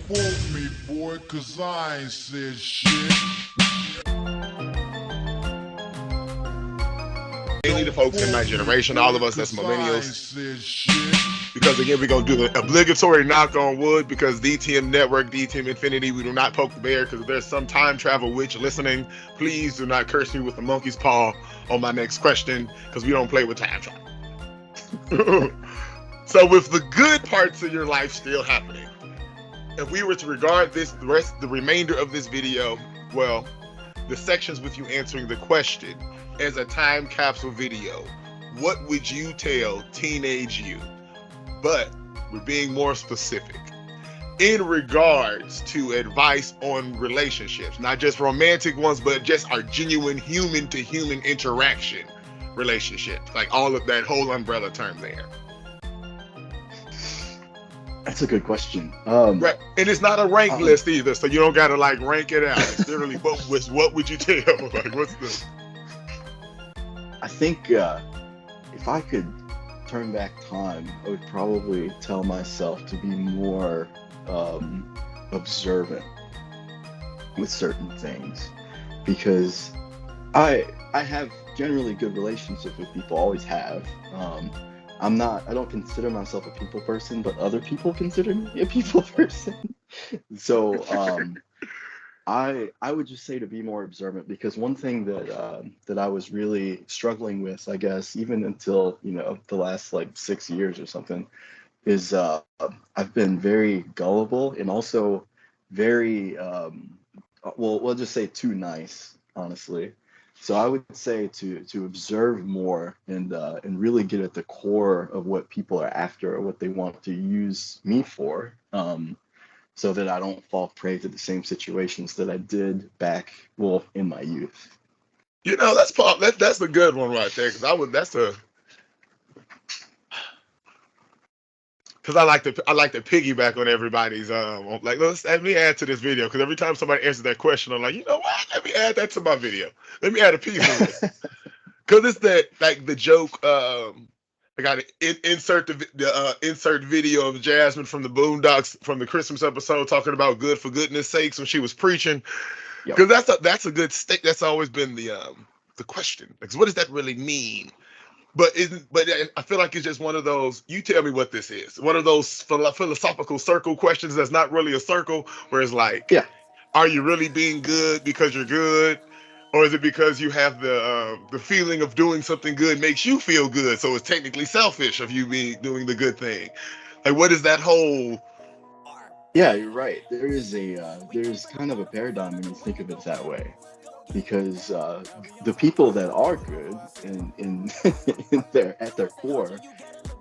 fault me, boy, cause I ain't said shit. Mainly the Don't folks in my fault me, generation, all boy, of us that's cause I ain't millennials. said shit. Because again, we're gonna do the obligatory knock on wood because DTM Network, DTM Infinity, we do not poke the bear because there's some time travel witch listening. Please do not curse me with the monkey's paw on my next question because we don't play with time travel. So with the good parts of your life still happening, if we were to regard the remainder of this video, well, the sections with you answering the question as a time capsule video, what would you tell teenage you? But we're being more specific in regards to advice on relationships, not just romantic ones, but just our genuine human to human interaction relationships, like all of that whole umbrella term there. That's a good question. Right, and it's not a rank Um, list either, so you don't gotta like rank it out. It's literally what would you tell? Like what's the I think if I could turn back time, I would probably tell myself to be more observant with certain things, because I have generally good relationships with people, always have. I don't consider myself a people person, but other people consider me a people person. So I would just say to be more observant, because one thing that I was really struggling with, I guess, even until the last like 6 years or something, is I've been very gullible and also very well, we'll just say too nice, honestly. So I would say to observe more and really get at the core of what people are after or what they want to use me for. So that I don't fall prey to the same situations that I did back, well, in my youth. that's a good one right there because I like to piggyback on everybody's like let me add to this video because every time somebody answers that question I'm like, you know what, let me add that to my video, let me add a piece of it because it's that like the joke. I got to insert video of Jasmine from the Boondocks from the Christmas episode talking about good for goodness sakes when she was preaching, Yep. because that's a good stick. That's always been the question. Like, what does that really mean? But I feel like it's just one of those. You tell me what this is. One of those philosophical circle questions that's not really a circle, where it's like, Yeah. are you really being good because you're good, or is it because you have the feeling of doing something good makes you feel good, so it's technically selfish of you being doing the good thing? Like, what is that whole? Yeah, you're right. There's kind of a paradigm when you think of it that way, because the people that are good in at their core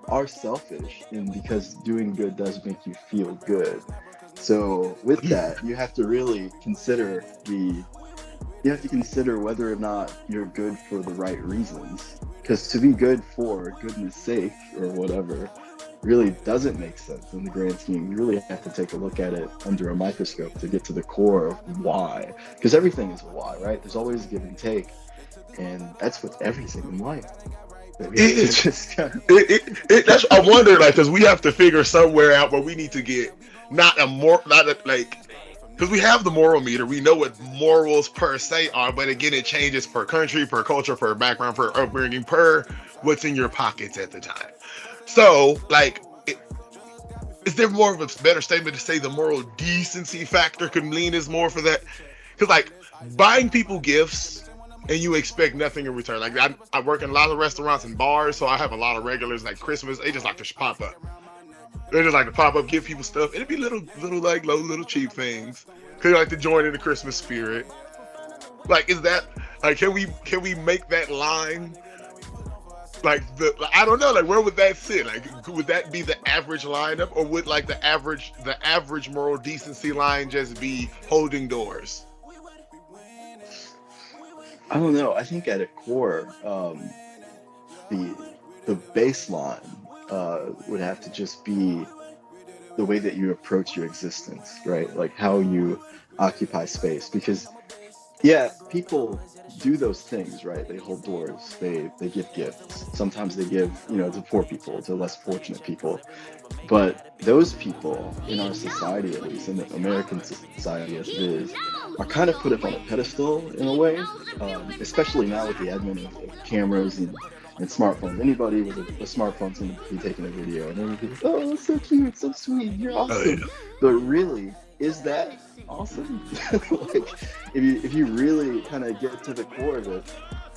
are selfish, and because doing good does make you feel good. So with that, you have to consider whether or not you're good for the right reasons. Because to be good for goodness sake or whatever really doesn't make sense in the grand scheme. You really have to take a look at it under a microscope to get to the core of why. Because everything is a why, right? There's always give and take. And that's with everything in life. That we have to It, just kind that's I wonder, like, because we have to figure somewhere out where we need to get not a, like, because we have the moral meter, we know what morals per se are, but again, it changes per country, per culture, per background, per upbringing, per what's in your pockets at the time. So, like, is there more of a better statement to say the moral decency factor could lean is more for that? Because, like, buying people gifts and you expect nothing in return. Like, I work in a lot of restaurants and bars, so I have a lot of regulars. Like Christmas, they just like to pop up. They just like to pop up, give people stuff. It'd be little like low, little cheap things. Cause they like to join in the Christmas spirit. Like, is that like can we make that line? I don't know, like, where would that sit? Like, would that be the average lineup, or would like the average moral decency line just be holding doors? I don't know. I think at its core, the the baseline would have to just be the way that you approach your existence, right? Like how you occupy space. Because Yeah, people do those things, right? They hold doors, they give gifts. Sometimes they give, to poor people, to less fortunate people. But those people in our society, at least in the American society as it is, are kind of put up on a pedestal in a way, especially now with the advent of cameras and smartphones. Anybody with a smartphone's going to be taking a video, and everybody's like, "Oh, that's so cute, so sweet, you're Oh yeah. awesome." But really, is that awesome? Like, if you really kind of get to the core of it,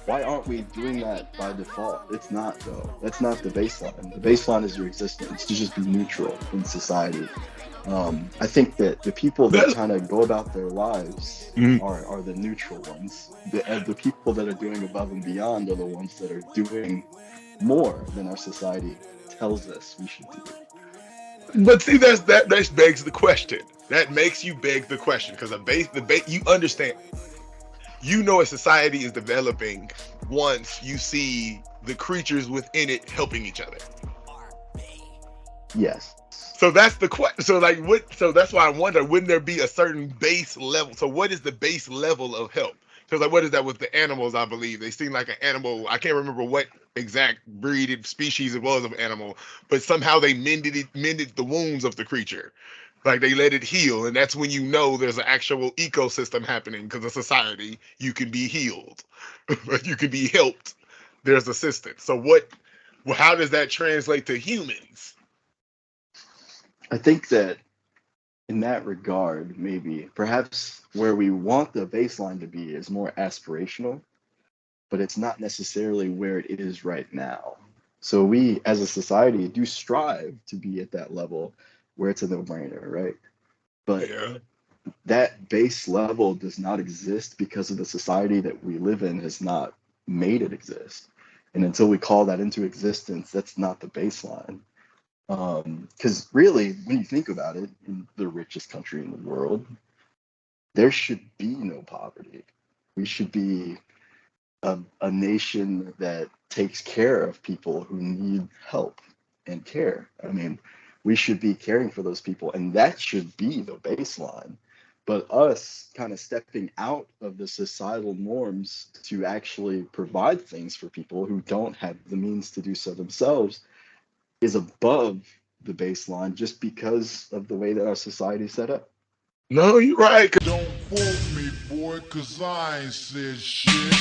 why aren't we doing that by default? It's not though. That's not the baseline. The baseline is your existence to just be neutral in society. I think that the people that That's, kind of go about their lives Mhm. are the neutral ones. The people that are doing above and beyond are the ones that are doing more than our society tells us we should do. But see, that begs the question. That makes you beg the question because the base you understand. You know a society is developing once you see the creatures within it helping each other. Yes. So that's the question. So like what? So that's why I wonder, wouldn't there be a certain base level? So what is the base level of help? Because like what is that with the animals? I believe they seem like an animal. I can't remember what exact breed species it was of animal, but somehow they mended the wounds of the creature. Like they let it heal, and that's when you know there's an actual ecosystem happening because a society you can be healed, you can be helped. There's assistance. So what? Well, how does that translate to humans? I think that in that regard, maybe perhaps where we want the baseline to be is more aspirational, but it's not necessarily where it is right now. So we as a society do strive to be at that level where it's a no-brainer, right? But Yeah. that base level does not exist because of the society that we live in has not made it exist. And until we call that into existence, that's not the baseline. Because really, when you think about it, in the richest country in the world, there should be no poverty. We should be a nation that takes care of people who need help and care. I mean, we should be caring for those people, and that should be the baseline. But us kind of stepping out of the societal norms to actually provide things for people who don't have the means to do so themselves is above the baseline just because of the way that our society is set up. No, you're right. Don't quote me, boy, cause I ain't said shit.